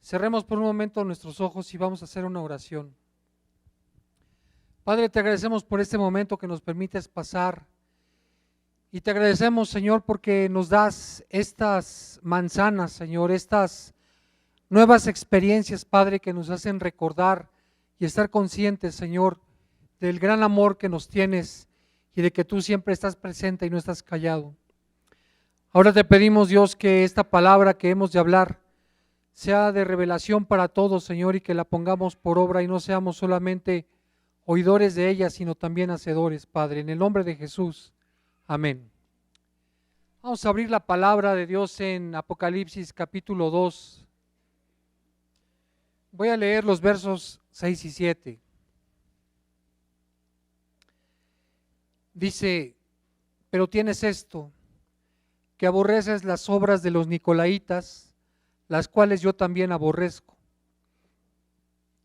Cerremos por un momento nuestros ojos y vamos a hacer una oración. Padre, te agradecemos por este momento que nos permites pasar y te agradecemos, Señor, porque nos das estas manzanas, Señor, estas nuevas experiencias, Padre, que nos hacen recordar y estar conscientes, Señor, del gran amor que nos tienes y de que tú siempre estás presente y no estás callado. Ahora te pedimos, Dios, que esta palabra que hemos de hablar sea de revelación para todos, Señor, y que la pongamos por obra y no seamos solamente oidores de ella, sino también hacedores, Padre, en el nombre de Jesús. Amén. Vamos a abrir la palabra de Dios en Apocalipsis capítulo 2. Voy a leer los versos 6 y 7. Dice: pero tienes esto, que aborreces las obras de los nicolaítas, las cuales yo también aborrezco.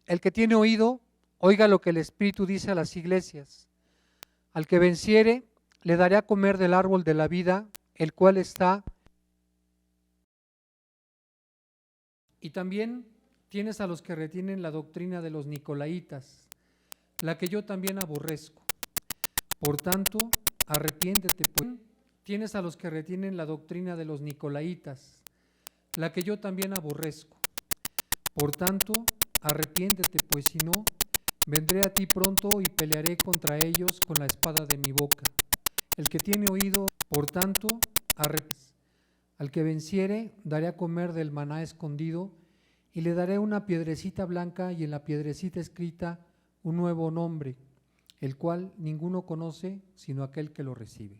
El que tiene oído, oiga lo que el Espíritu dice a las iglesias. Al que venciere, le daré a comer del árbol de la vida, el cual está. Y también tienes a los que retienen la doctrina de los nicolaítas, la que yo también aborrezco. Por tanto, arrepiéntete, pues. Tienes a los que retienen la doctrina de los nicolaítas, la que yo también aborrezco. Por tanto, arrepiéntete, pues si no, vendré a ti pronto y pelearé contra ellos con la espada de mi boca. El que tiene oído, por tanto, arrepiéntete. Al que venciere, daré a comer del maná escondido, y le daré una piedrecita blanca y en la piedrecita escrita un nuevo nombre, el cual ninguno conoce sino aquel que lo recibe.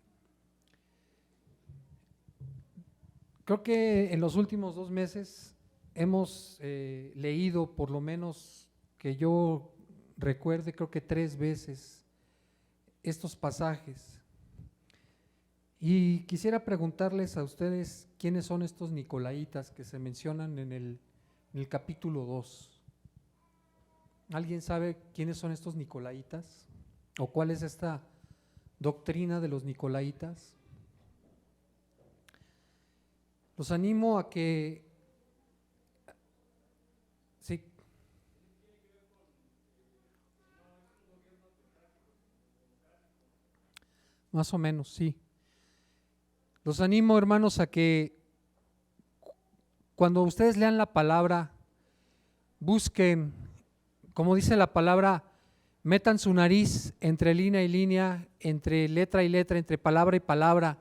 Creo que en los últimos 2 meses hemos leído, por lo menos que yo recuerde, creo que 3 veces estos pasajes. Y quisiera preguntarles a ustedes quiénes son estos nicolaítas que se mencionan en el capítulo 2. ¿Alguien sabe quiénes son estos nicolaítas? ¿O cuál es esta doctrina de los nicolaítas? Los animo a que… Sí. Más o menos, sí. Los animo, hermanos, a que cuando ustedes lean la palabra, busquen, como dice la palabra, metan su nariz entre línea y línea, entre letra y letra, entre palabra y palabra,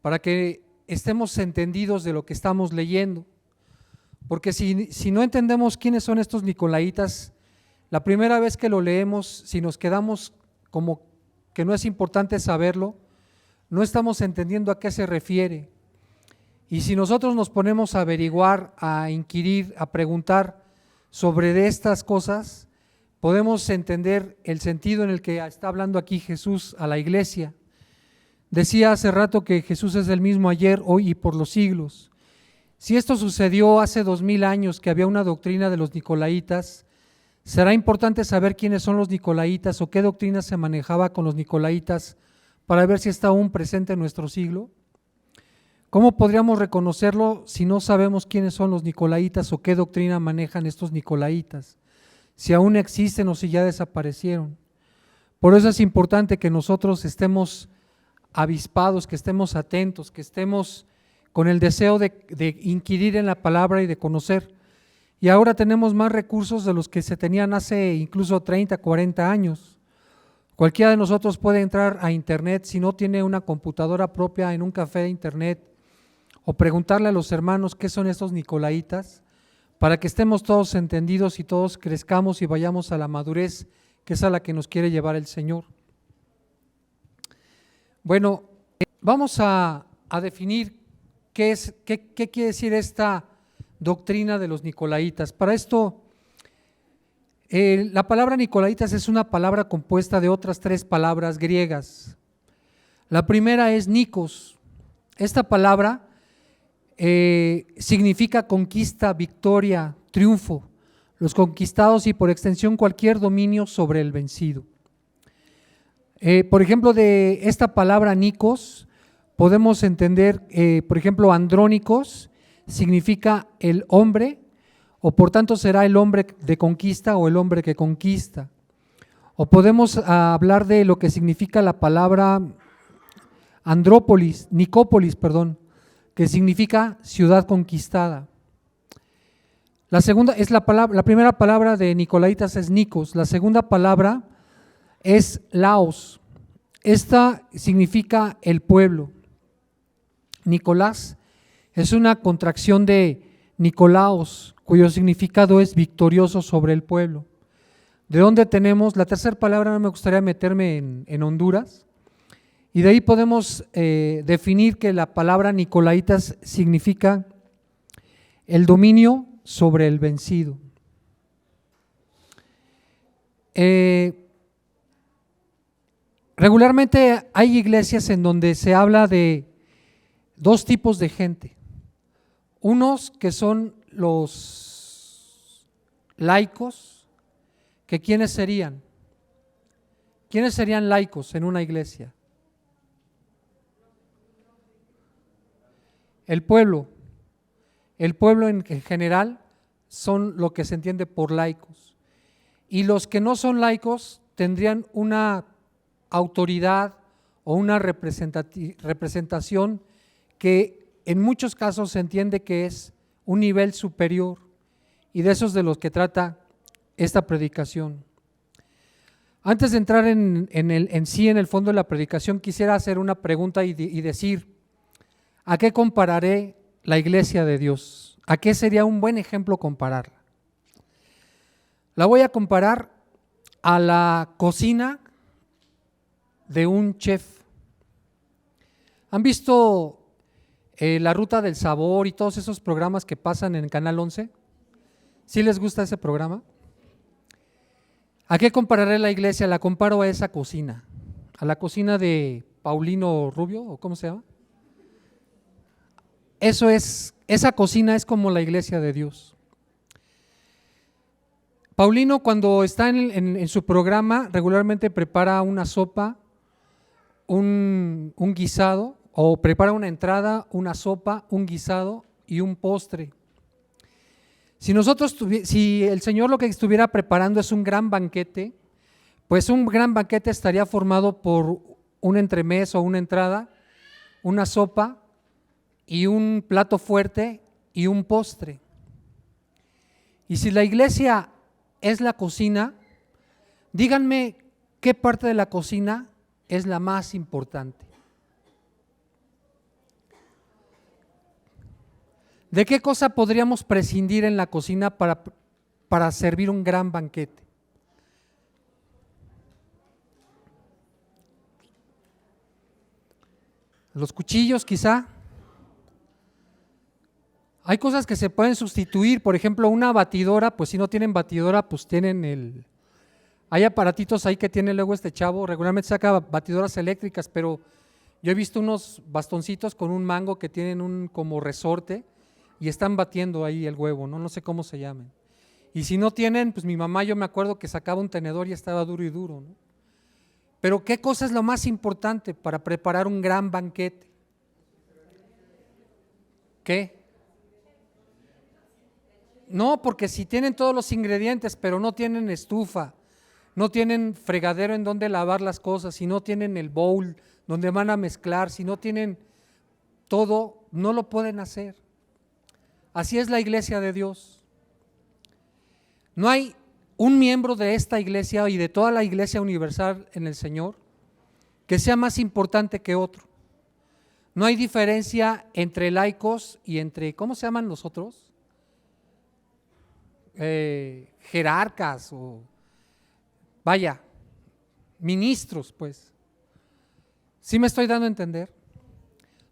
para que estemos entendidos de lo que estamos leyendo. Porque si no entendemos quiénes son estos nicolaítas, la primera vez que lo leemos, si nos quedamos como que no es importante saberlo, no estamos entendiendo a qué se refiere. Y si nosotros nos ponemos a averiguar, a inquirir, a preguntar sobre de estas cosas, podemos entender el sentido en el que está hablando aquí Jesús a la iglesia. Decía hace rato que Jesús es el mismo ayer, hoy y por los siglos. Si esto sucedió hace 2000 años, que había una doctrina de los nicolaítas, será importante saber quiénes son los nicolaítas o qué doctrina se manejaba con los nicolaítas para ver si está aún presente en nuestro siglo. ¿Cómo podríamos reconocerlo si no sabemos quiénes son los nicolaítas o qué doctrina manejan estos nicolaítas? Si aún existen o si ya desaparecieron. Por eso es importante que nosotros estemos avispados, que estemos atentos, que estemos con el deseo de inquirir en la palabra y de conocer. Y ahora tenemos más recursos de los que se tenían hace incluso 30, 40 años. Cualquiera de nosotros puede entrar a internet, si no tiene una computadora propia, en un café de internet, o preguntarle a los hermanos qué son estos nicolaítas, para que estemos todos entendidos y todos crezcamos y vayamos a la madurez, que es a la que nos quiere llevar el Señor. Bueno, vamos a definir qué quiere decir esta doctrina de los nicolaítas. Para esto, la palabra nicolaítas es una palabra compuesta de otras 3 palabras griegas. La primera es nikos. Esta palabra significa conquista, victoria, triunfo, los conquistados y por extensión cualquier dominio sobre el vencido. Por ejemplo, de esta palabra nikos podemos entender, por ejemplo, andrónicos significa el hombre o por tanto será el hombre de conquista o el hombre que conquista. O podemos hablar de lo que significa la palabra Nicópolis, que significa ciudad conquistada. La segunda es la primera palabra de Nicolaitas es Nikos, la segunda palabra es Laos. Esta significa el pueblo. Nicolás es una contracción de Nicolaos, cuyo significado es victorioso sobre el pueblo. ¿De dónde tenemos? La tercera palabra, no me gustaría meterme en Honduras, y de ahí podemos definir que la palabra Nicolaitas significa el dominio sobre el vencido. Regularmente hay iglesias en donde se habla de dos tipos de gente. Unos que son los laicos, que ¿quiénes serían? ¿Quiénes serían laicos en una iglesia? El pueblo en general son lo que se entiende por laicos, y los que no son laicos tendrían una autoridad o una representación que en muchos casos se entiende que es un nivel superior, y de esos de los que trata esta predicación. Antes de entrar en el fondo de la predicación, quisiera hacer una pregunta y decir, ¿a qué compararé la iglesia de Dios? ¿A qué sería un buen ejemplo compararla? La voy a comparar a la cocina de un chef. ¿Han visto La Ruta del Sabor y todos esos programas que pasan en Canal 11? ¿Sí les gusta ese programa? ¿A qué compararé la iglesia? La comparo a esa cocina, a la cocina de Paulino Rubio, ¿o cómo se llama? Esa cocina es como la iglesia de Dios. Paulino, cuando está en su programa, regularmente prepara una sopa, un guisado, o prepara una entrada, una sopa, un guisado y un postre. Si el Señor lo que estuviera preparando es un gran banquete, pues un gran banquete estaría formado por un entremés o una entrada, una sopa y un plato fuerte y un postre. Y si la iglesia es la cocina, díganme qué parte de la cocina es la más importante. ¿De qué cosa podríamos prescindir en la cocina para servir un gran banquete? Los cuchillos, quizá. Hay cosas que se pueden sustituir, por ejemplo, una batidora, pues si no tienen batidora, pues tienen hay aparatitos ahí que tiene luego este chavo, regularmente saca batidoras eléctricas, pero yo he visto unos bastoncitos con un mango que tienen un como resorte y están batiendo ahí el huevo, no sé cómo se llaman. Y si no tienen, pues mi mamá, yo me acuerdo que sacaba un tenedor y estaba duro y duro, ¿no? Pero ¿qué cosa es lo más importante para preparar un gran banquete? ¿Qué? No, porque si tienen todos los ingredientes, pero no tienen estufa, no tienen fregadero en donde lavar las cosas, si no tienen el bowl donde van a mezclar, si no tienen todo, no lo pueden hacer. Así es la iglesia de Dios. No hay un miembro de esta iglesia y de toda la iglesia universal en el Señor que sea más importante que otro. No hay diferencia entre laicos y entre, ¿cómo se llaman los otros? Jerarcas o vaya, ministros, pues. ¿Sí me estoy dando a entender?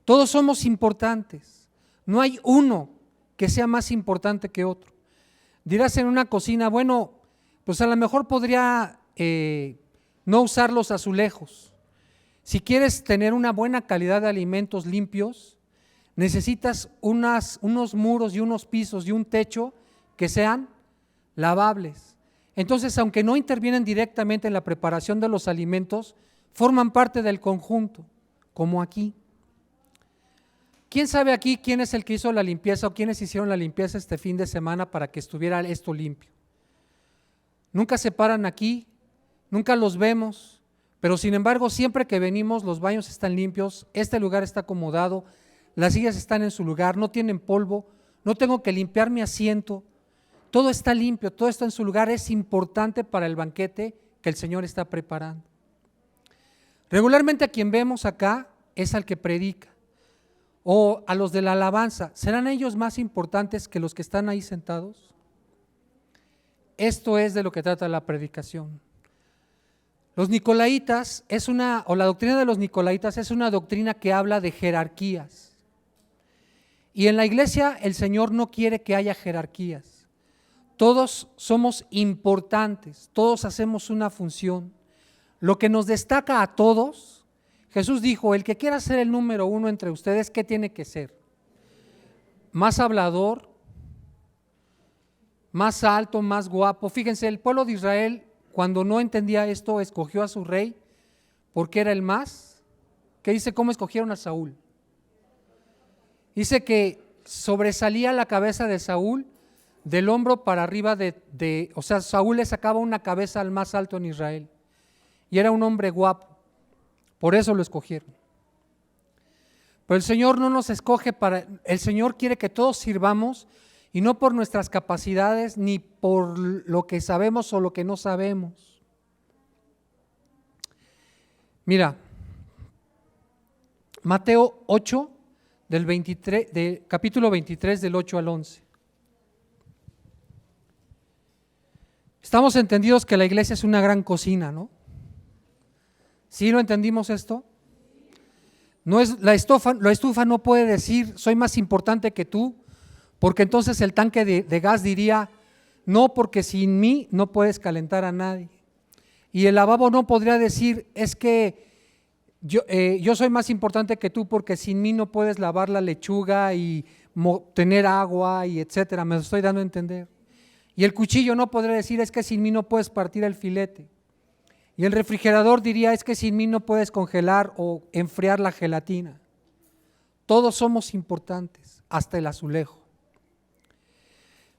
Todos somos importantes. No hay uno que sea más importante que otro. Dirás en una cocina, bueno, pues a lo mejor podría no usar los azulejos. Si quieres tener una buena calidad de alimentos limpios, necesitas unos muros y unos pisos y un techo que sean lavables. Entonces, aunque no intervienen directamente en la preparación de los alimentos, forman parte del conjunto, como aquí. ¿Quién sabe aquí quién es el que hizo la limpieza o quiénes hicieron la limpieza este fin de semana para que estuviera esto limpio? Nunca se paran aquí, nunca los vemos, pero sin embargo siempre que venimos los baños están limpios, este lugar está acomodado, las sillas están en su lugar, no tienen polvo, no tengo que limpiar mi asiento, todo está limpio, todo está en su lugar. Es importante para el banquete que el Señor está preparando. Regularmente a quien vemos acá es al que predica o a los de la alabanza. ¿Serán ellos más importantes que los que están ahí sentados? Esto es de lo que trata la predicación. Los nicolaitas la doctrina de los nicolaitas es una doctrina que habla de jerarquías. Y en la iglesia el Señor no quiere que haya jerarquías. Todos somos importantes, todos hacemos una función. Lo que nos destaca a todos, Jesús dijo, el que quiera ser el número uno entre ustedes, ¿qué tiene que ser? Más hablador, más alto, más guapo. Fíjense, el pueblo de Israel, cuando no entendía esto, escogió a su rey porque era el más. ¿Qué dice? ¿Cómo escogieron a Saúl? Dice que sobresalía la cabeza de Saúl del hombro para arriba o sea, Saúl le sacaba una cabeza al más alto en Israel y era un hombre guapo, por eso lo escogieron. Pero el Señor no nos escoge el Señor quiere que todos sirvamos y no por nuestras capacidades ni por lo que sabemos o lo que no sabemos. Mira, Mateo 8 capítulo 23 del 8 al 11. Estamos entendidos que la iglesia es una gran cocina, ¿no? ¿Sí lo entendimos esto? No es la estufa no puede decir soy más importante que tú, porque entonces el tanque de gas diría no, porque sin mí no puedes calentar a nadie. Y el lavabo no podría decir es que yo soy más importante que tú porque sin mí no puedes lavar la lechuga y tener agua y etcétera, me lo estoy dando a entender. Y el cuchillo no podría decir es que sin mí no puedes partir el filete. Y el refrigerador diría es que sin mí no puedes congelar o enfriar la gelatina. Todos somos importantes, hasta el azulejo.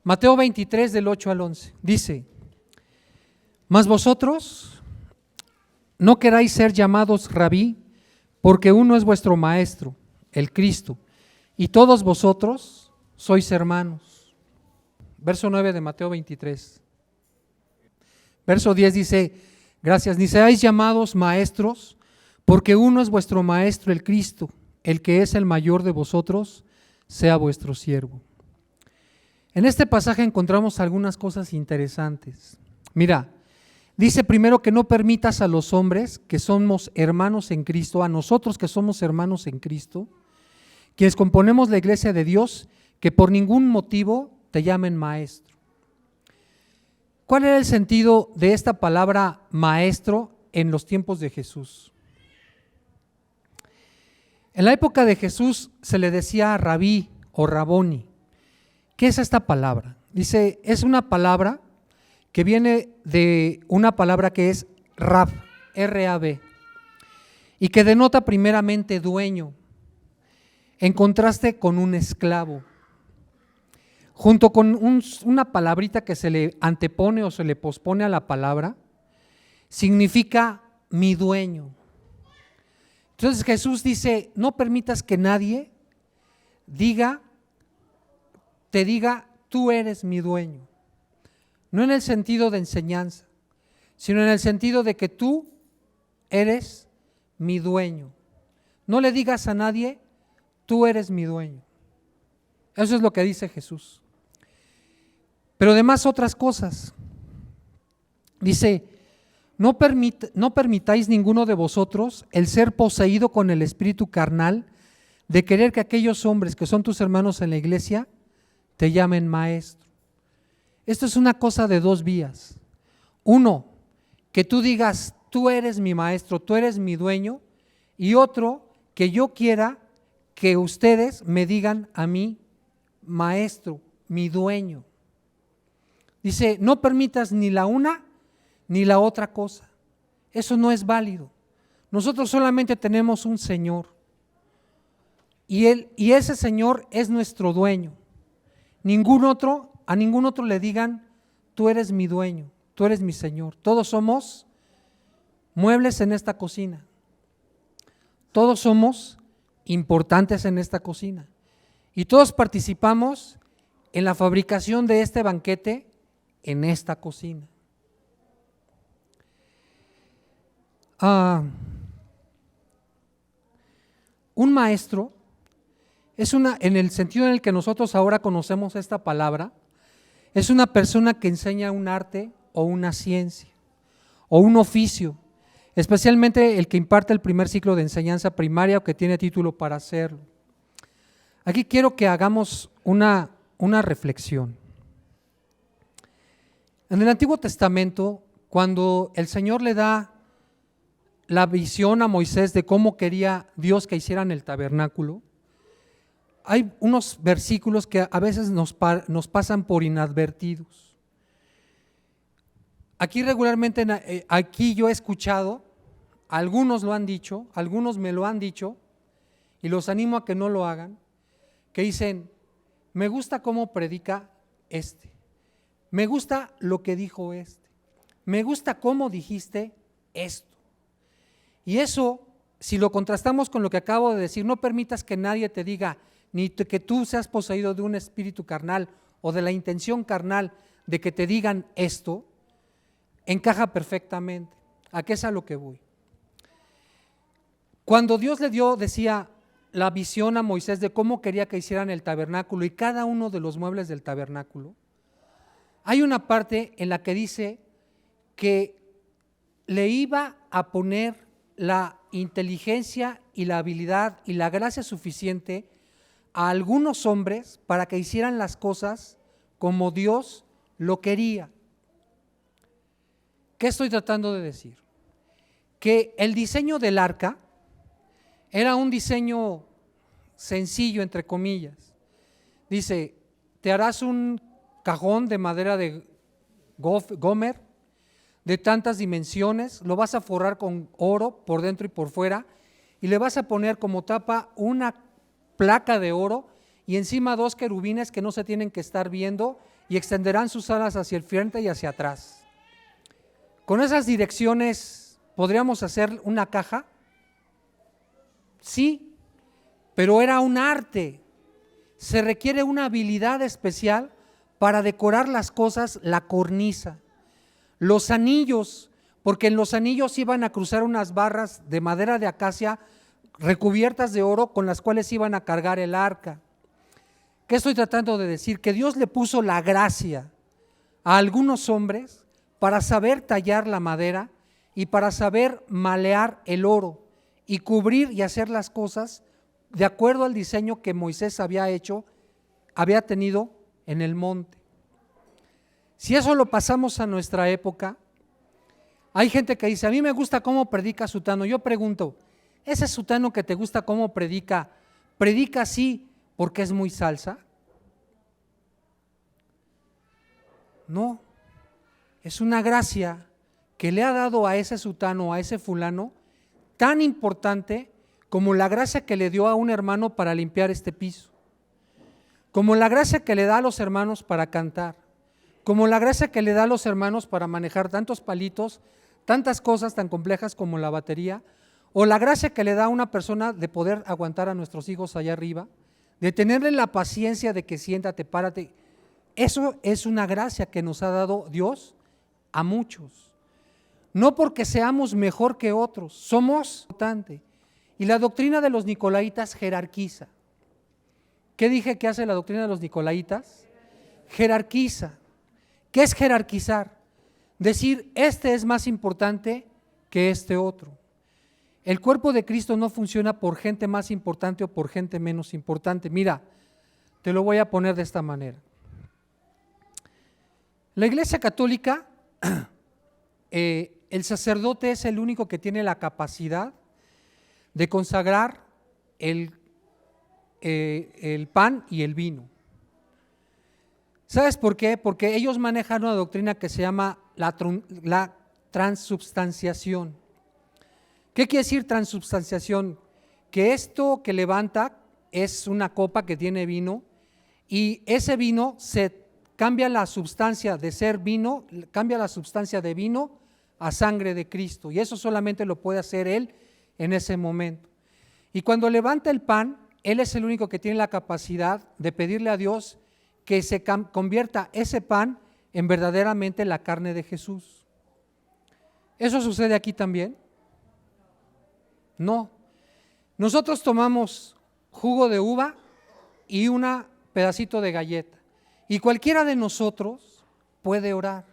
Mateo 23 del 8 al 11 dice, mas vosotros no queráis ser llamados rabí, porque uno es vuestro maestro, el Cristo, y todos vosotros sois hermanos. Verso 9 de Mateo 23. Verso 10 dice, gracias, ni seáis llamados maestros, porque uno es vuestro maestro, el Cristo, el que es el mayor de vosotros, sea vuestro siervo. En este pasaje encontramos algunas cosas interesantes. Mira, dice primero que no permitas a los hombres que somos hermanos en Cristo, a nosotros que somos hermanos en Cristo, quienes componemos la iglesia de Dios, que por ningún motivo te llamen maestro. ¿Cuál era el sentido de esta palabra maestro en los tiempos de Jesús? En la época de Jesús se le decía rabí o raboni. ¿Qué es esta palabra? Dice, es una palabra que viene de una palabra que es rab, R-A-B, y que denota primeramente dueño, en contraste con un esclavo. Junto con una palabrita que se le antepone o se le pospone a la palabra, significa mi dueño. Entonces Jesús dice, no permitas que nadie te diga, tú eres mi dueño. No en el sentido de enseñanza, sino en el sentido de que tú eres mi dueño. No le digas a nadie, tú eres mi dueño. Eso es lo que dice Jesús. Pero además otras cosas. Dice, no permitáis ninguno de vosotros el ser poseído con el espíritu carnal de querer que aquellos hombres que son tus hermanos en la iglesia te llamen maestro. Esto es una cosa de dos vías. Uno, que tú digas, tú eres mi maestro, tú eres mi dueño, y otro, que yo quiera que ustedes me digan a mí, maestro, mi dueño. Dice, no permitas ni la una ni la otra cosa. Eso no es válido. Nosotros solamente tenemos un Señor. y ese Señor es nuestro dueño. A ningún otro le digan, tú eres mi dueño, tú eres mi Señor. Todos somos muebles en esta cocina. Todos somos importantes en esta cocina. Y todos participamos en la fabricación de este banquete en esta cocina. Un maestro es en el sentido en el que nosotros ahora conocemos esta palabra, es una persona que enseña un arte o una ciencia o un oficio, especialmente el que imparte el primer ciclo de enseñanza primaria o que tiene título para hacerlo. Aquí quiero que hagamos una reflexión. En el Antiguo Testamento, cuando el Señor le da la visión a Moisés de cómo quería Dios que hicieran el tabernáculo, hay unos versículos que a veces nos pasan por inadvertidos. Aquí regularmente, aquí yo he escuchado, algunos lo han dicho, algunos me lo han dicho, y los animo a que no lo hagan, que dicen, me gusta cómo predica este, me gusta lo que dijo este, me gusta cómo dijiste esto. Y eso, si lo contrastamos con lo que acabo de decir, no permitas que nadie te diga, ni que tú seas poseído de un espíritu carnal o de la intención carnal de que te digan esto, encaja perfectamente. ¿A qué es a lo que voy? Cuando Dios le decía la visión a Moisés de cómo quería que hicieran el tabernáculo y cada uno de los muebles del tabernáculo, hay una parte en la que dice que le iba a poner la inteligencia y la habilidad y la gracia suficiente a algunos hombres para que hicieran las cosas como Dios lo quería. ¿Qué estoy tratando de decir? Que el diseño del arca era un diseño sencillo, entre comillas. Dice, te harás un cajón de madera de gómer, de tantas dimensiones, lo vas a forrar con oro por dentro y por fuera, y le vas a poner como tapa una placa de oro y encima 2 querubines que no se tienen que estar viendo y extenderán sus alas hacia el frente y hacia atrás. Con esas direcciones, ¿podríamos hacer una caja? Sí, pero era un arte. Se requiere una habilidad especial para decorar las cosas, la cornisa. Los anillos, porque en los anillos iban a cruzar unas barras de madera de acacia recubiertas de oro con las cuales iban a cargar el arca. ¿Qué estoy tratando de decir? Que Dios le puso la gracia a algunos hombres para saber tallar la madera y para saber malear el oro y cubrir y hacer las cosas de acuerdo al diseño que Moisés había tenido en el monte. Si eso lo pasamos a nuestra época, hay gente que dice, a mí me gusta cómo predica sutano. Yo pregunto, ¿ese sutano que te gusta cómo predica así porque es muy salsa? No, es una gracia que le ha dado a ese sutano, a ese fulano, tan importante como la gracia que le dio a un hermano para limpiar este piso, como la gracia que le da a los hermanos para cantar, como la gracia que le da a los hermanos para manejar tantos palitos, tantas cosas tan complejas como la batería, o la gracia que le da a una persona de poder aguantar a nuestros hijos allá arriba, de tenerle la paciencia de que siéntate, párate. Eso es una gracia que nos ha dado Dios a muchos. No porque seamos mejor que otros, somos importantes. Y la doctrina de los nicolaitas jerarquiza. ¿Qué dije que hace la doctrina de los nicolaitas? Jerarquiza. ¿Qué es jerarquizar? Decir, este es más importante que este otro. El cuerpo de Cristo no funciona por gente más importante o por gente menos importante. Mira, te lo voy a poner de esta manera. La Iglesia Católica, el sacerdote es el único que tiene la capacidad de consagrar el pan y el vino. ¿Sabes por qué? Porque ellos manejan una doctrina que se llama la transubstanciación. ¿Qué quiere decir transubstanciación? Que esto que levanta es una copa que tiene vino y ese vino se cambia la sustancia de ser vino, cambia la sustancia de vino a sangre de Cristo, y eso solamente lo puede hacer Él en ese momento. Y cuando levanta el pan, Él es el único que tiene la capacidad de pedirle a Dios que se convierta ese pan en verdaderamente la carne de Jesús. ¿Eso sucede aquí también? No. Nosotros tomamos jugo de uva y un pedacito de galleta, y cualquiera de nosotros puede orar.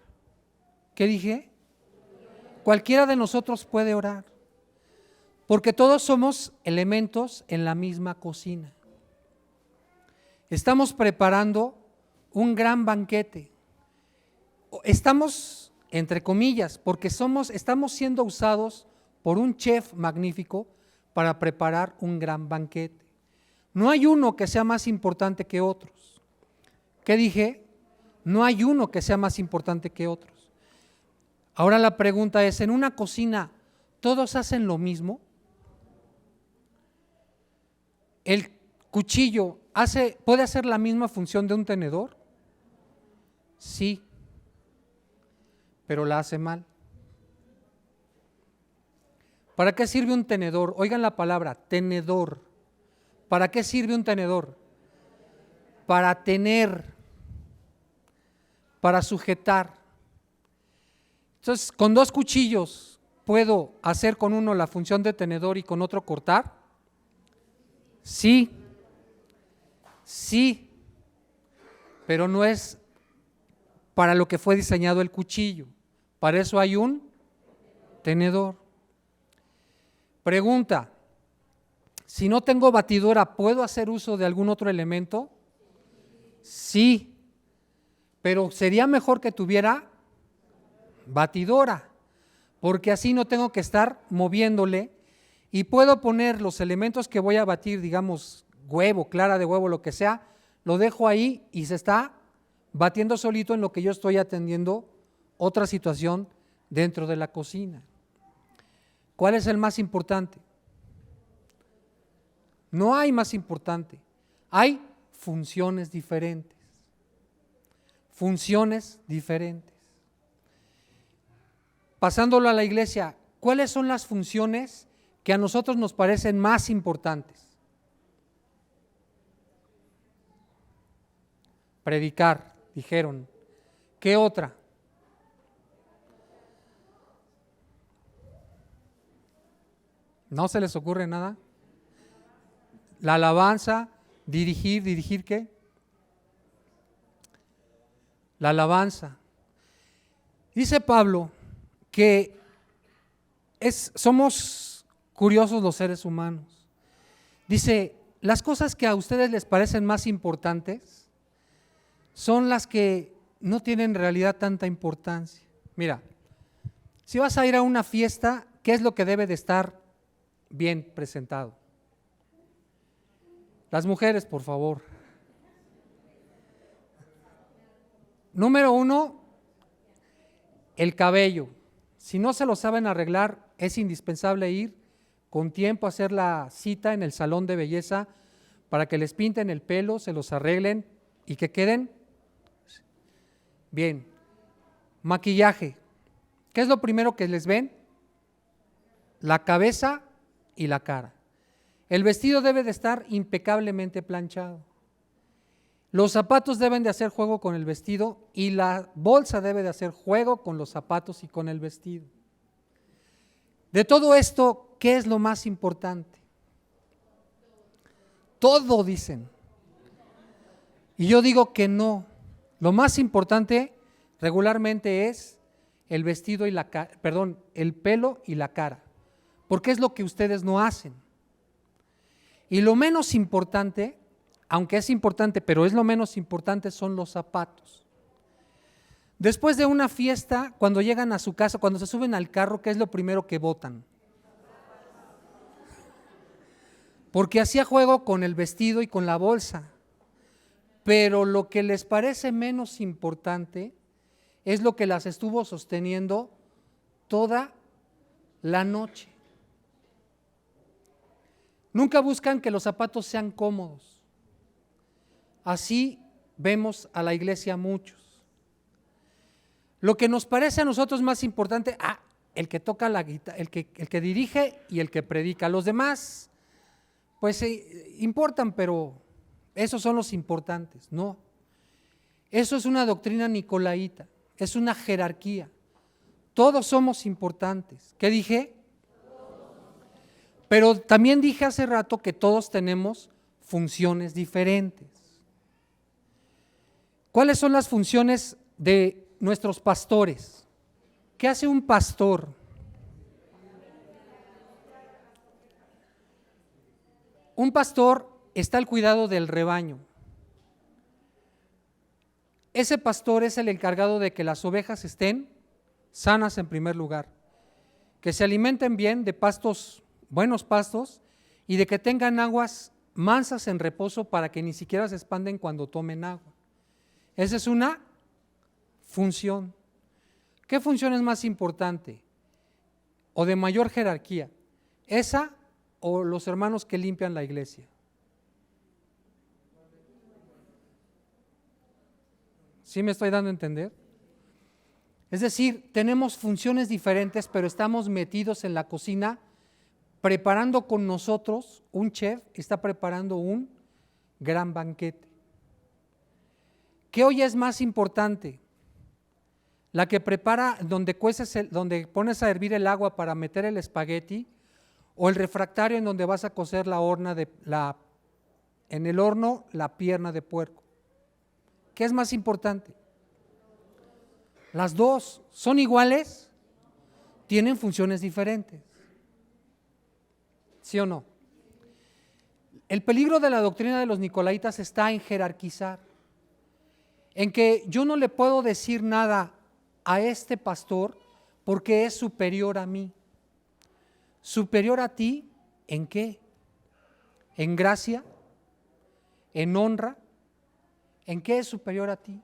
¿Qué dije? Cualquiera de nosotros puede orar, porque todos somos elementos en la misma cocina. Estamos preparando un gran banquete. Estamos, entre comillas, porque estamos siendo usados por un chef magnífico para preparar un gran banquete. No hay uno que sea más importante que otros. ¿Qué dije? No hay uno que sea más importante que otros. Ahora la pregunta es, ¿en una cocina todos hacen lo mismo? ¿El cuchillo puede hacer la misma función de un tenedor? Sí, pero la hace mal. ¿Para qué sirve un tenedor? Oigan la palabra, tenedor. ¿Para qué sirve un tenedor? Para tener, para sujetar. Entonces, con dos cuchillos, ¿puedo hacer con uno la función de tenedor y con otro cortar? Sí, sí, pero no es para lo que fue diseñado el cuchillo. Para eso hay un tenedor. Pregunta, si no tengo batidora, ¿puedo hacer uso de algún otro elemento? Sí, pero sería mejor que tuviera batidora, porque así no tengo que estar moviéndole y puedo poner los elementos que voy a batir, digamos huevo, clara de huevo, lo que sea, lo dejo ahí y se está batiendo solito en lo que yo estoy atendiendo otra situación dentro de la cocina. ¿Cuál es el más importante? No hay más importante, hay funciones diferentes. Funciones diferentes. Pasándolo a la iglesia, ¿cuáles son las funciones que a nosotros nos parecen más importantes? Predicar, dijeron. ¿Qué otra? ¿No se les ocurre nada? La alabanza, ¿dirigir qué? La alabanza. Dice Pablo que somos curiosos los seres humanos. Dice, las cosas que a ustedes les parecen más importantes son las que no tienen en realidad tanta importancia. Mira, si vas a ir a una fiesta, ¿qué es lo que debe de estar bien presentado? Las mujeres, por favor. Número 1, el cabello. Si no se lo saben arreglar, es indispensable ir con tiempo a hacer la cita en el salón de belleza para que les pinten el pelo, se los arreglen y que queden bien. Maquillaje. ¿Qué es lo primero que les ven? La cabeza y la cara. El vestido debe de estar impecablemente planchado. Los zapatos deben de hacer juego con el vestido y la bolsa debe de hacer juego con los zapatos y con el vestido. De todo esto, ¿qué es lo más importante? Todo, dicen. Y yo digo que no. Lo más importante regularmente es el vestido y el pelo y la cara, porque es lo que ustedes no hacen. Y lo menos importante, aunque es importante, pero es lo menos importante, son los zapatos. Después de una fiesta, cuando llegan a su casa, cuando se suben al carro, ¿qué es lo primero que botan? Porque hacía juego con el vestido y con la bolsa. Pero lo que les parece menos importante es lo que las estuvo sosteniendo toda la noche. Nunca buscan que los zapatos sean cómodos. Así vemos a la iglesia muchos. Lo que nos parece a nosotros más importante, el que toca la guitarra, el que dirige y el que predica. Los demás, pues importan, pero esos son los importantes. No, eso es una doctrina nicolaíta, es una jerarquía. Todos somos importantes. ¿Qué dije? Pero también dije hace rato que todos tenemos funciones diferentes. ¿Cuáles son las funciones de nuestros pastores? ¿Qué hace un pastor? Un pastor está al cuidado del rebaño. Ese pastor es el encargado de que las ovejas estén sanas en primer lugar, que se alimenten bien de pastos, buenos pastos, y de que tengan aguas mansas en reposo para que ni siquiera se expanden cuando tomen agua. Esa es una función. ¿Qué función es más importante o de mayor jerarquía? ¿Esa o los hermanos que limpian la iglesia? ¿Sí me estoy dando a entender? Es decir, tenemos funciones diferentes, pero estamos metidos en la cocina preparando con nosotros. Un chef está preparando un gran banquete. ¿Qué olla es más importante? La que prepara donde donde pones a hervir el agua para meter el espagueti, o el refractario en donde vas a cocer en el horno la pierna de puerco. ¿Qué es más importante? Las dos son iguales, tienen funciones diferentes. ¿Sí o no? El peligro de la doctrina de los nicolaitas está en jerarquizar, en que yo no le puedo decir nada a este pastor porque es superior a mí. ¿Superior a ti en qué? ¿En gracia? ¿En honra? ¿En qué es superior a ti?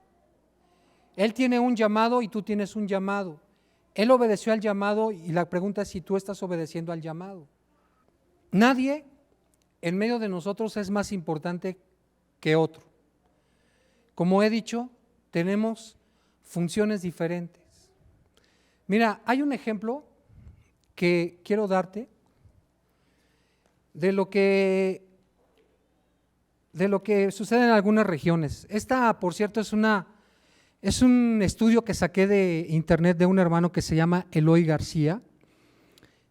Él tiene un llamado y tú tienes un llamado. Él obedeció al llamado y la pregunta es si tú estás obedeciendo al llamado. Nadie en medio de nosotros es más importante que otro. Como he dicho, tenemos funciones diferentes. Mira, hay un ejemplo que quiero darte de lo que sucede en algunas regiones. Esta, por cierto, es un estudio que saqué de internet de un hermano que se llama Eloy García,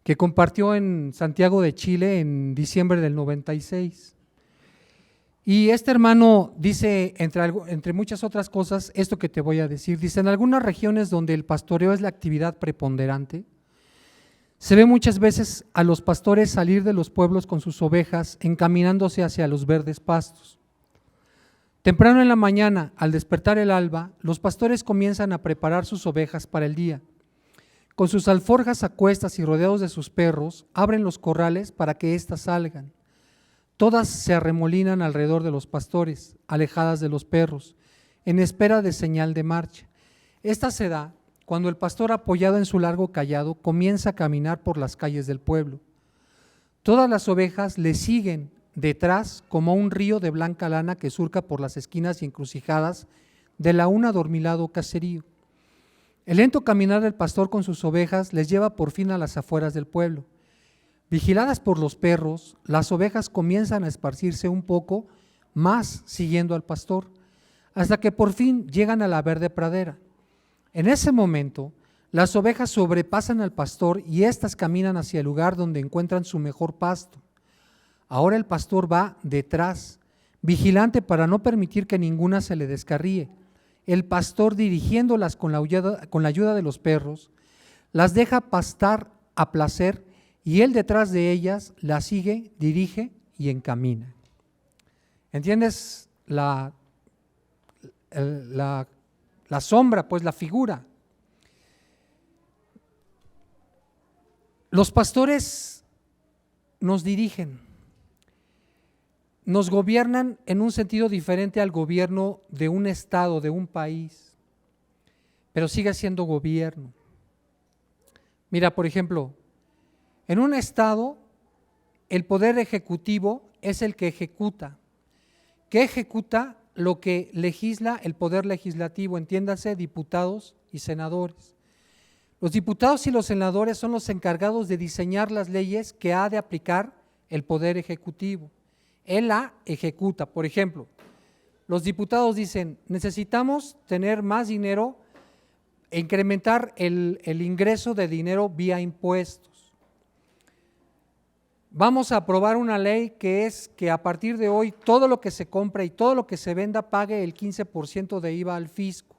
que compartió en Santiago de Chile en diciembre del 96. Y este hermano dice, entre muchas otras cosas, esto que te voy a decir. Dice, en algunas regiones donde el pastoreo es la actividad preponderante, se ve muchas veces a los pastores salir de los pueblos con sus ovejas encaminándose hacia los verdes pastos. Temprano en la mañana, al despertar el alba, los pastores comienzan a preparar sus ovejas para el día. Con sus alforjas a cuestas y rodeados de sus perros, abren los corrales para que éstas salgan. Todas se arremolinan alrededor de los pastores, alejadas de los perros, en espera de señal de marcha. Esta se da cuando el pastor, apoyado en su largo cayado, comienza a caminar por las calles del pueblo. Todas las ovejas le siguen detrás como un río de blanca lana que surca por las esquinas y encrucijadas del aún adormilado caserío. El lento caminar del pastor con sus ovejas les lleva por fin a las afueras del pueblo. Vigiladas por los perros, las ovejas comienzan a esparcirse un poco más siguiendo al pastor, hasta que por fin llegan a la verde pradera. En ese momento, las ovejas sobrepasan al pastor y éstas caminan hacia el lugar donde encuentran su mejor pasto. Ahora el pastor va detrás, vigilante para no permitir que ninguna se le descarríe. El pastor, dirigiéndolas con la ayuda de los perros, las deja pastar a placer y él detrás de ellas las sigue, dirige y encamina. ¿Entiendes la sombra, pues la figura? Los pastores nos dirigen, nos gobiernan en un sentido diferente al gobierno de un estado, de un país, pero sigue siendo gobierno. Mira, por ejemplo, en un estado el poder ejecutivo es el que ejecuta. ¿Qué ejecuta? Lo que legisla el poder legislativo, entiéndase, diputados y senadores. Los diputados y los senadores son los encargados de diseñar las leyes que ha de aplicar el poder ejecutivo. Él la ejecuta. Por ejemplo, los diputados dicen, necesitamos tener más dinero e incrementar el ingreso de dinero vía impuestos. Vamos a aprobar una ley que es que a partir de hoy todo lo que se compre y todo lo que se venda pague el 15% de IVA al fisco.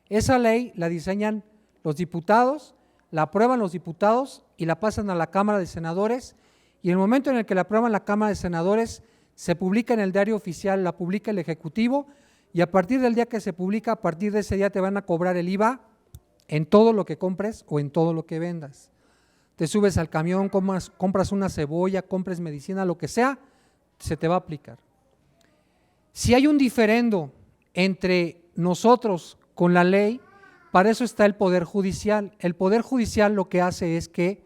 Esa ley la diseñan los diputados, la aprueban los diputados y la pasan a la Cámara de Senadores, y en el momento en el que la aprueban la Cámara de Senadores se publica en el diario oficial, la publica el Ejecutivo, y a partir del día que se publica, a partir de ese día te van a cobrar el IVA en todo lo que compres o en todo lo que vendas. Te subes al camión, compras una cebolla, compres medicina, lo que sea, se te va a aplicar. Si hay un diferendo entre nosotros con la ley, para eso está el Poder Judicial. El Poder Judicial lo que hace es que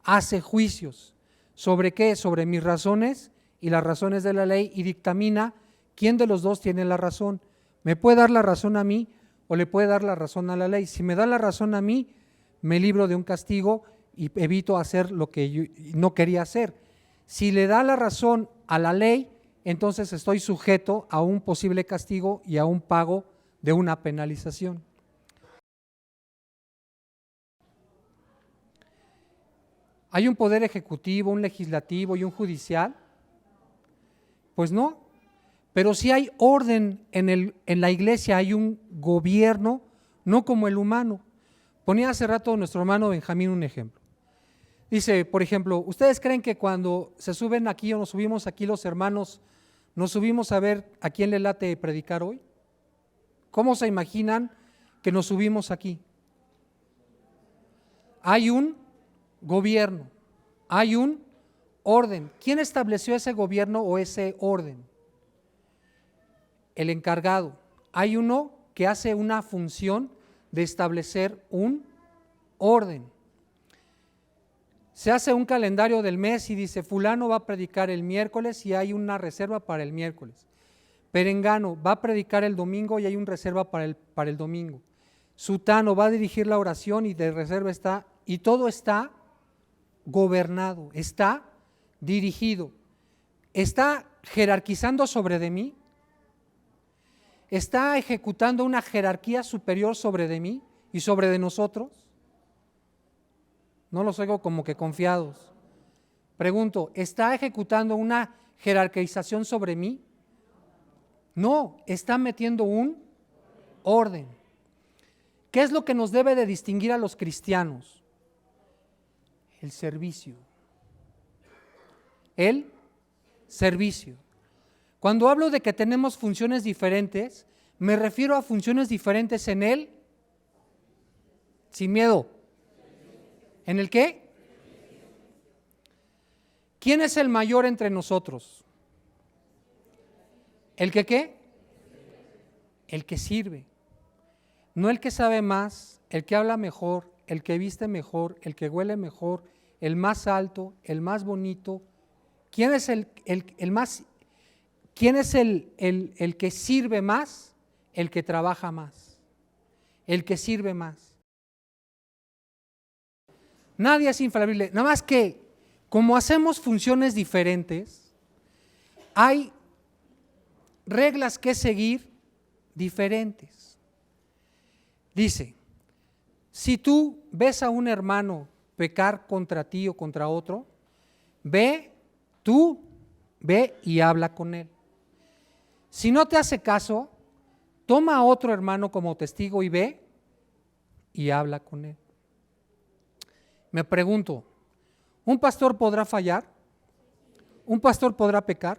hace juicios. ¿Sobre qué? Sobre mis razones y las razones de la ley, y dictamina quién de los dos tiene la razón. ¿Me puede dar la razón a mí o le puede dar la razón a la ley? Si me da la razón a mí, me libro de un castigo y evito hacer lo que yo no quería hacer. Si le da la razón a la ley, entonces estoy sujeto a un posible castigo y a un pago de una penalización. ¿Hay un poder ejecutivo, un legislativo y un judicial? Pues no, pero sí hay orden en la iglesia, hay un gobierno, no como el humano. Ponía hace rato nuestro hermano Benjamín un ejemplo. Dice, por ejemplo, ¿ustedes creen que cuando se suben aquí o nos subimos aquí los hermanos, nos subimos a ver a quién le late predicar hoy? ¿Cómo se imaginan que nos subimos aquí? Hay un gobierno, hay un orden. ¿Quién estableció ese gobierno o ese orden? El encargado. Hay uno que hace una función de establecer un orden. Se hace un calendario del mes y dice, fulano va a predicar el miércoles y hay una reserva para el miércoles. Perengano va a predicar el domingo y hay una reserva para el domingo. Sutano va a dirigir la oración y de reserva está, y todo está gobernado, está dirigido. ¿Está jerarquizando sobre de mí? ¿Está ejecutando una jerarquía superior sobre de mí y sobre de nosotros? No los oigo como que confiados. Pregunto, ¿está ejecutando una jerarquización sobre mí? No, está metiendo un orden. ¿Qué es lo que nos debe de distinguir a los cristianos? El servicio. El servicio. Cuando hablo de que tenemos funciones diferentes, me refiero a funciones diferentes en él, sin miedo. ¿En el qué? ¿Quién es el mayor entre nosotros? ¿El que qué? El que sirve. No el que sabe más, el que habla mejor, el que viste mejor, el que huele mejor, el más alto, el más bonito. ¿Quién es el más? ¿Quién es el que sirve más? El que trabaja más. El que sirve más. Nadie es infalible, nada más que como hacemos funciones diferentes, hay reglas que seguir diferentes. Dice, si tú ves a un hermano pecar contra ti o contra otro, ve y habla con él. Si no te hace caso, toma a otro hermano como testigo y ve y habla con él. Me pregunto, ¿un pastor podrá fallar? ¿Un pastor podrá pecar?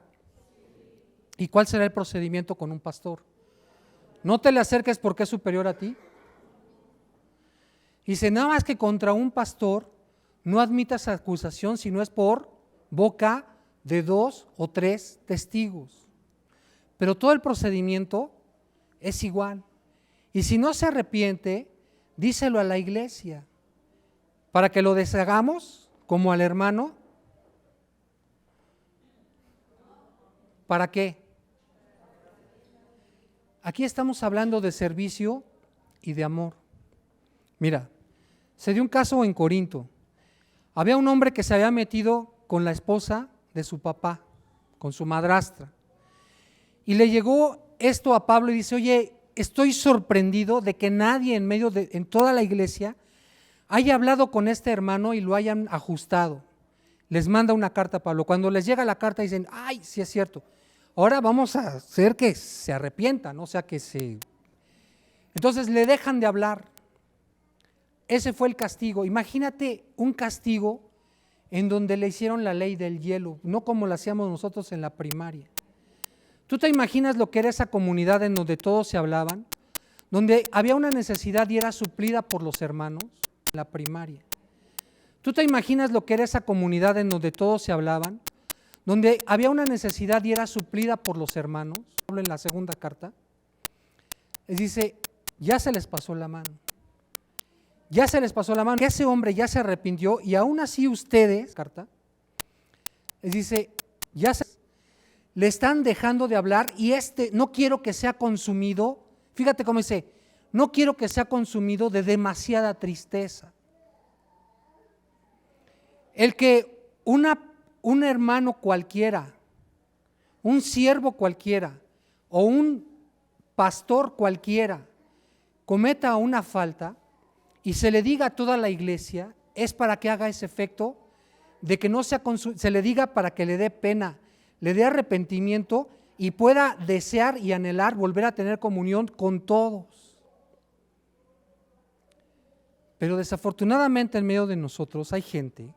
¿Y cuál será el procedimiento con un pastor? No te le acerques porque es superior a ti. Dice, nada más que contra un pastor no admitas acusación si no es por boca de 2 o 3 testigos. Pero todo el procedimiento es igual. Y si no se arrepiente, díselo a la iglesia, para que lo deshagamos como al hermano ¿Para qué? Aquí estamos hablando de servicio y de amor. Mira, se dio un caso en Corinto. Había un hombre que se había metido con la esposa de su papá, con su madrastra. Y le llegó esto a Pablo y dice, oye, estoy sorprendido de que nadie en toda la iglesia haya hablado con este hermano y lo hayan ajustado. Les manda una carta a Pablo. Cuando les llega la carta dicen, ay, sí es cierto. Ahora vamos a hacer que se arrepientan, o sea que se... Entonces le dejan de hablar. Ese fue el castigo. Imagínate un castigo en donde le hicieron la ley del hielo, no como la hacíamos nosotros en la primaria. ¿Tú te imaginas lo que era esa comunidad en donde todos se hablaban? Donde había una necesidad y era suplida por los hermanos en la primaria. ¿Tú te imaginas lo que era esa comunidad en donde todos se hablaban? Donde había una necesidad y era suplida por los hermanos. Hablo en la segunda carta. Les dice, ya se les pasó la mano. Ya se les pasó la mano. Ese hombre ya se arrepintió y aún así ustedes, carta, les dice, le están dejando de hablar y no quiero que sea consumido, fíjate cómo dice, no quiero que sea consumido de demasiada tristeza. El que un hermano cualquiera, un siervo cualquiera o un pastor cualquiera cometa una falta y se le diga a toda la iglesia, es para que haga ese efecto de que no sea se le diga para que le dé pena, le dé arrepentimiento y pueda desear y anhelar volver a tener comunión con todos. Pero desafortunadamente en medio de nosotros hay gente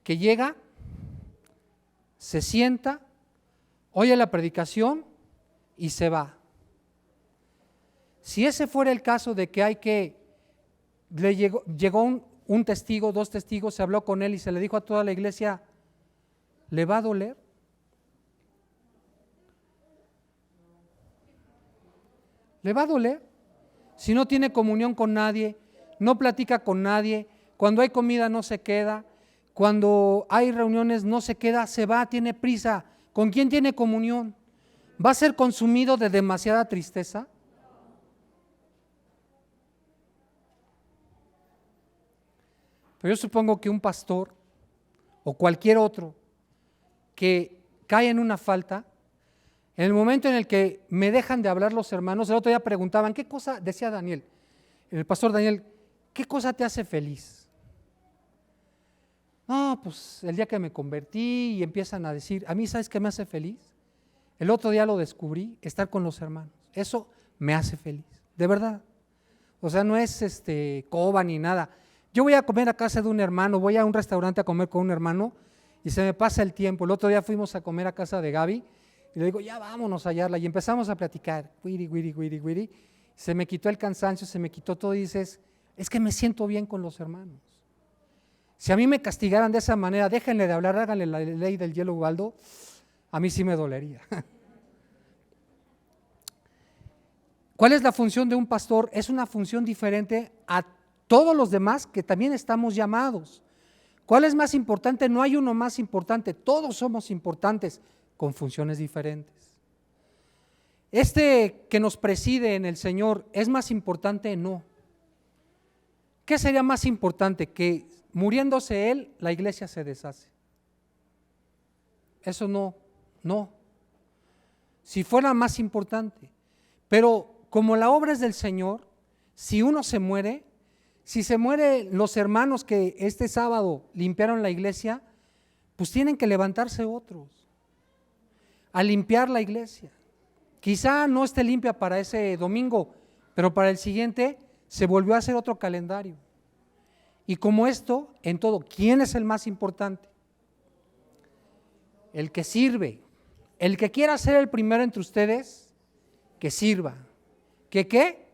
que llega, se sienta, oye la predicación y se va. Si ese fuera el caso de que llegó un testigo, 2 testigos, se habló con él y se le dijo a toda la iglesia, ¿le va a doler? ¿Le va a doler? Si no tiene comunión con nadie, no platica con nadie, cuando hay comida no se queda, cuando hay reuniones no se queda, se va, tiene prisa. ¿Con quién tiene comunión? ¿Va a ser consumido de demasiada tristeza? Pero yo supongo que un pastor o cualquier otro que cae en una falta, en el momento en el que me dejan de hablar los hermanos, el otro día preguntaban, ¿qué cosa, decía Daniel, el pastor Daniel, qué cosa te hace feliz? No, pues el día que me convertí y empiezan a decir, a mí ¿sabes qué me hace feliz? El otro día lo descubrí, estar con los hermanos, eso me hace feliz, de verdad. O sea, no es coba ni nada. Yo voy a comer a casa de un hermano, voy a un restaurante a comer con un hermano y se me pasa el tiempo. El otro día fuimos a comer a casa de Gaby y le digo, ya vámonos a hallarla y empezamos a platicar, guiri. Se me quitó el cansancio, se me quitó todo y dices, es que me siento bien con los hermanos. Si a mí me castigaran de esa manera, déjenle de hablar, háganle la ley del hielo, Ubaldo, a mí sí me dolería. ¿Cuál es la función de un pastor? Es una función diferente a todos los demás que también estamos llamados. ¿Cuál es más importante? No hay uno más importante, todos somos importantes con funciones diferentes. Que nos preside en el Señor, ¿es más importante? No. ¿Qué sería más importante? Que muriéndose Él, la iglesia se deshace. Eso no. Si fuera más importante. Pero como la obra es del Señor, si uno se muere, si se mueren los hermanos que este sábado limpiaron la iglesia, pues tienen que levantarse otros a limpiar la iglesia. Quizá no esté limpia para ese domingo, pero para el siguiente se volvió a hacer otro calendario. Y como esto, en todo, ¿quién es el más importante? El que sirve. El que quiera ser el primero entre ustedes, que sirva. ¿Que qué?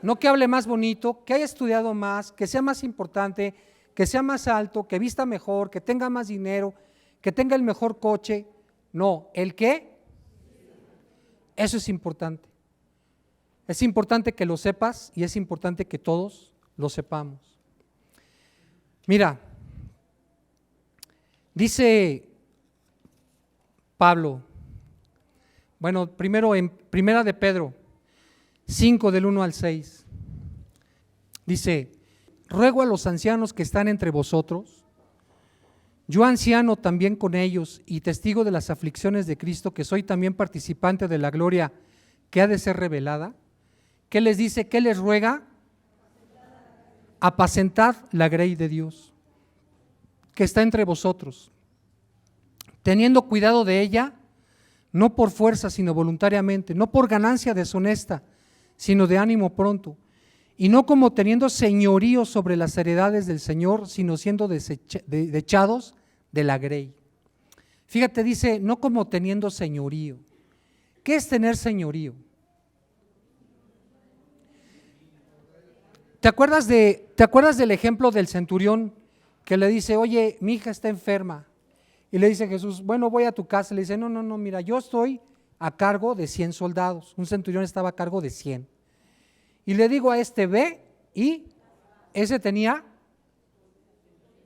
No que hable más bonito, que haya estudiado más, que sea más importante, que sea más alto, que vista mejor, que tenga más dinero, que tenga el mejor coche. No, ¿el qué? Eso es importante. Es importante que lo sepas y es importante que todos lo sepamos. Mira, dice Pablo. Bueno, primero en Primera de Pedro 5 del 1 al 6. Dice: ruego a los ancianos que están entre vosotros, yo anciano también con ellos y testigo de las aflicciones de Cristo, que soy también participante de la gloria que ha de ser revelada. ¿Qué les dice? ¿Qué les ruega? Apacentad la grey de Dios, que está entre vosotros, teniendo cuidado de ella, no por fuerza, sino voluntariamente, no por ganancia deshonesta, sino de ánimo pronto, y no como teniendo señorío sobre las heredades del Señor, sino siendo desechados de la grey. Fíjate, dice, no como teniendo señorío. ¿Qué es tener señorío? ¿Te acuerdas del ejemplo del centurión que le dice, oye, mi hija está enferma? Y le dice Jesús, bueno, voy a tu casa. Le dice, no, mira, yo estoy a cargo de 100 soldados. Un centurión estaba a cargo de 100. Y le digo a este, ve, y ese tenía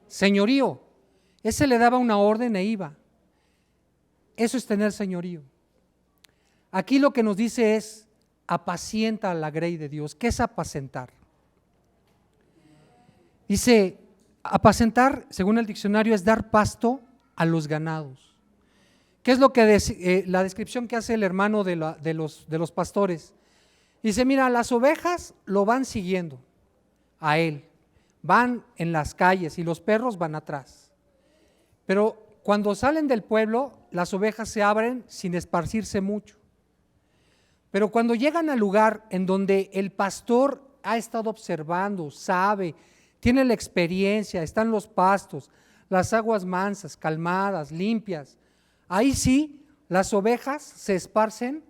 señorío. Ese le daba una orden e iba. Eso es tener señorío. Aquí lo que nos dice es, apacienta la grey de Dios. ¿Qué es apacentar? Dice, apacentar, según el diccionario, es dar pasto a los ganados. ¿Qué es lo que la descripción que hace el hermano de los pastores? Dice, mira, las ovejas lo van siguiendo a él, van en las calles y los perros van atrás. Pero cuando salen del pueblo, las ovejas se abren sin esparcirse mucho. Pero cuando llegan al lugar en donde el pastor ha estado observando, sabe, tiene la experiencia, están los pastos, las aguas mansas, calmadas, limpias, ahí sí las ovejas se esparcen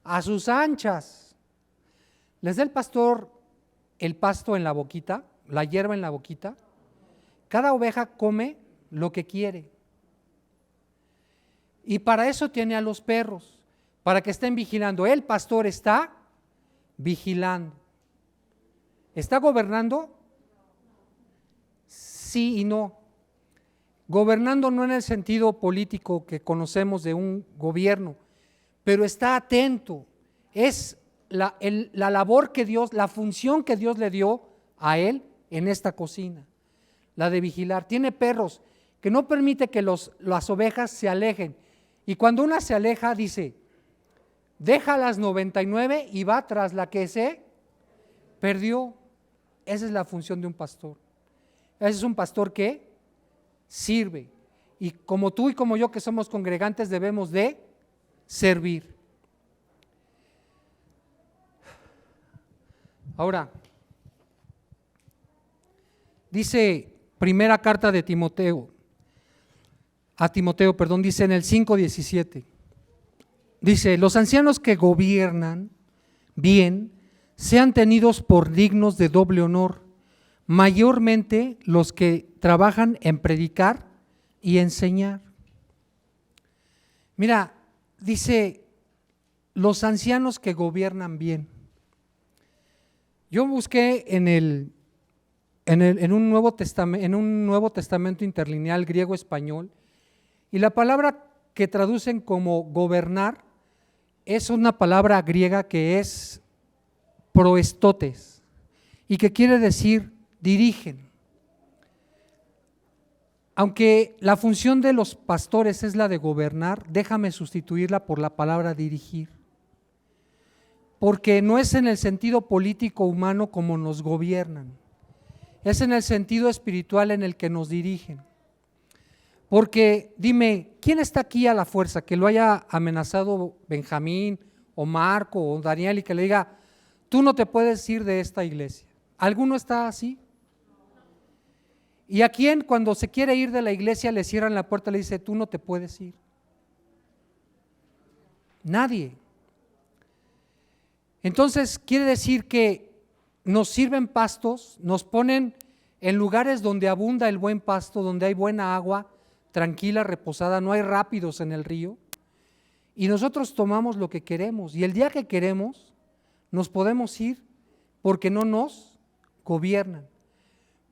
a sus anchas. Les da el pastor el pasto en la boquita, la hierba en la boquita. Cada oveja come lo que quiere. Y para eso tiene a los perros, para que estén vigilando. El pastor está vigilando. ¿Está gobernando? Sí y no. Gobernando no en el sentido político que conocemos de un gobierno, pero está atento. Es la labor que Dios, la función que Dios le dio a él en esta cocina, la de vigilar. Tiene perros que no permite que las ovejas se alejen. Y cuando una se aleja, dice, deja las 99 y va tras la que se perdió. Esa es la función de un pastor. Ese es un pastor que sirve. Y como tú y como yo que somos congregantes debemos de servir. Ahora, dice primera carta de Timoteo, dice en el 5:17, dice, los ancianos que gobiernan bien sean tenidos por dignos de doble honor, mayormente los que trabajan en predicar y enseñar. Mira, dice, los ancianos que gobiernan bien. Yo busqué en un Nuevo Testamento interlineal griego-español, y la palabra que traducen como gobernar es una palabra griega que es proestotes y que quiere decir dirigen. Aunque la función de los pastores es la de gobernar, déjame sustituirla por la palabra dirigir, porque no es en el sentido político humano como nos gobiernan, es en el sentido espiritual en el que nos dirigen. Porque dime, ¿quién está aquí a la fuerza que lo haya amenazado Benjamín o Marco o Daniel y que le diga, tú no te puedes ir de esta iglesia? ¿Alguno está así? ¿Y a quién cuando se quiere ir de la iglesia le cierran la puerta y le dice, tú no te puedes ir? Nadie. Entonces quiere decir que nos sirven pastos, nos ponen en lugares donde abunda el buen pasto, donde hay buena agua, tranquila, reposada, no hay rápidos en el río, y nosotros tomamos lo que queremos, y el día que queremos nos podemos ir porque no nos gobiernan.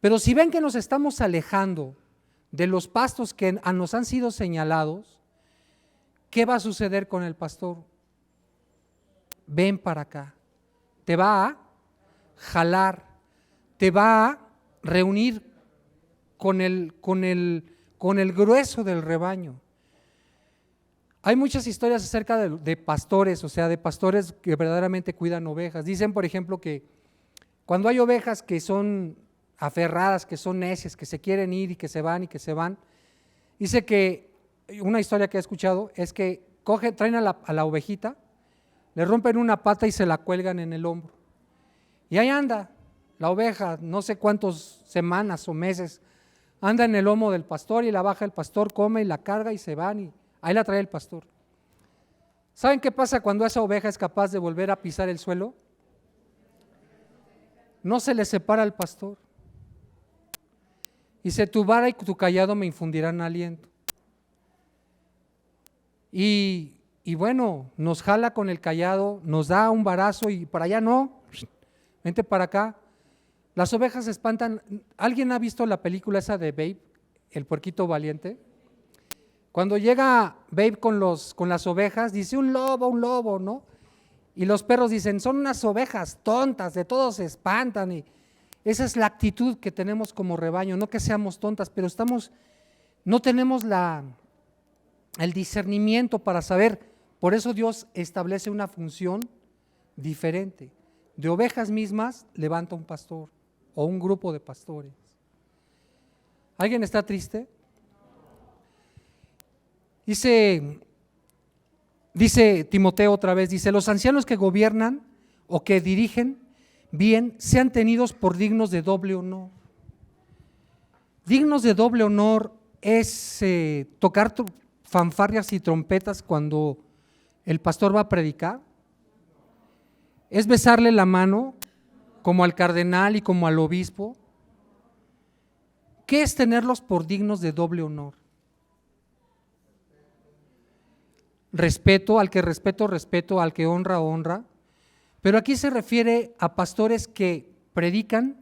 Pero si ven que nos estamos alejando de los pastos que nos han sido señalados, ¿qué va a suceder con el pastor? Ven para acá, te va a jalar, te va a reunir con el grueso del rebaño. Hay muchas historias acerca de pastores, o sea, de pastores que verdaderamente cuidan ovejas. Dicen, por ejemplo, que cuando hay ovejas que son aferradas, que son necias, que se quieren ir y que se van, dice que una historia que he escuchado es que traen a la ovejita, le rompen una pata y se la cuelgan en el hombro. Y ahí anda la oveja, no sé cuántas semanas o meses, anda en el lomo del pastor y la baja el pastor, come y la carga y se van y ahí la trae el pastor. ¿Saben qué pasa cuando esa oveja es capaz de volver a pisar el suelo? No se le separa al pastor. Dice, tu vara y tu callado me infundirán aliento. Y bueno, nos jala con el callado, nos da un varazo y para allá no, vente para acá. Las ovejas se espantan. ¿Alguien ha visto la película esa de Babe, el puerquito valiente? Cuando llega Babe con las ovejas, dice un lobo, ¿no? Y los perros dicen, son unas ovejas tontas, de todos se espantan. Y esa es la actitud que tenemos como rebaño, no que seamos tontas, pero no tenemos el discernimiento para saber. Por eso Dios establece una función diferente. De ovejas mismas levanta un pastor o un grupo de pastores. ¿Alguien está triste? Dice Timoteo otra vez, dice, los ancianos que gobiernan o que dirigen bien sean tenidos por dignos de doble honor. Dignos de doble honor es tocar fanfarrias y trompetas cuando el pastor va a predicar, es besarle la mano como al cardenal y como al obispo. ¿Qué es tenerlos por dignos de doble honor? Respeto, al que respeto, al que honra, honra. Pero aquí se refiere a pastores que predican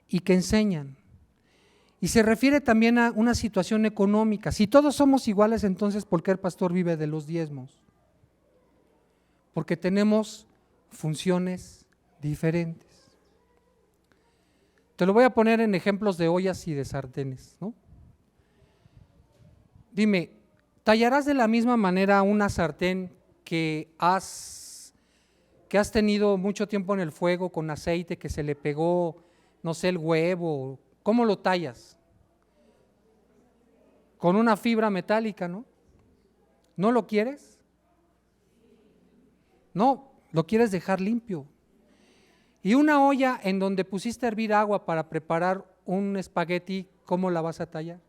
y que enseñan. Y se refiere también a una situación económica. Si todos somos iguales, entonces ¿por qué el pastor vive de los diezmos? Porque tenemos funciones diferentes. Te lo voy a poner en ejemplos de ollas y de sartenes, ¿no? Dime, ¿tallarás de la misma manera una sartén que has tenido mucho tiempo en el fuego con aceite, que se le pegó, no sé, el huevo? ¿Cómo lo tallas? Con una fibra metálica, ¿no? ¿No lo quieres? No, lo quieres dejar limpio. Y una olla en donde pusiste a hervir agua para preparar un espagueti, ¿cómo la vas a tallar?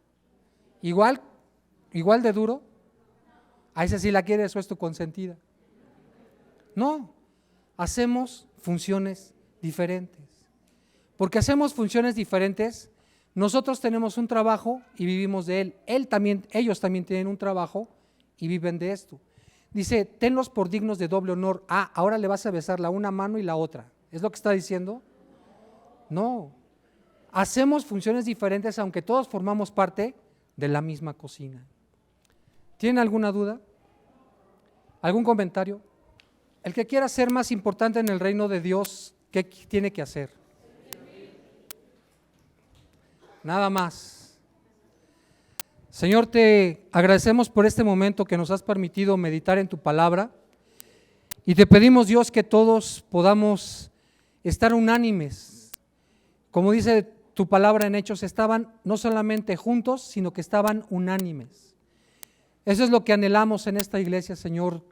¿Igual de duro? A esa sí la quieres o es tu consentida. No, hacemos funciones diferentes. Porque hacemos funciones diferentes, nosotros tenemos un trabajo y vivimos de él. Ellos también tienen un trabajo y viven de esto. Dice, tenlos por dignos de doble honor. Ahora le vas a besar la una mano y la otra. ¿Es lo que está diciendo? No. Hacemos funciones diferentes aunque todos formamos parte de la misma cocina. ¿Tienen alguna duda? ¿Algún comentario? El que quiera ser más importante en el reino de Dios, ¿qué tiene que hacer? Nada más. Señor, te agradecemos por este momento que nos has permitido meditar en tu palabra y te pedimos, Dios, que todos podamos estar unánimes. Como dice tu palabra en Hechos, estaban no solamente juntos, sino que estaban unánimes. Eso es lo que anhelamos en esta iglesia, Señor,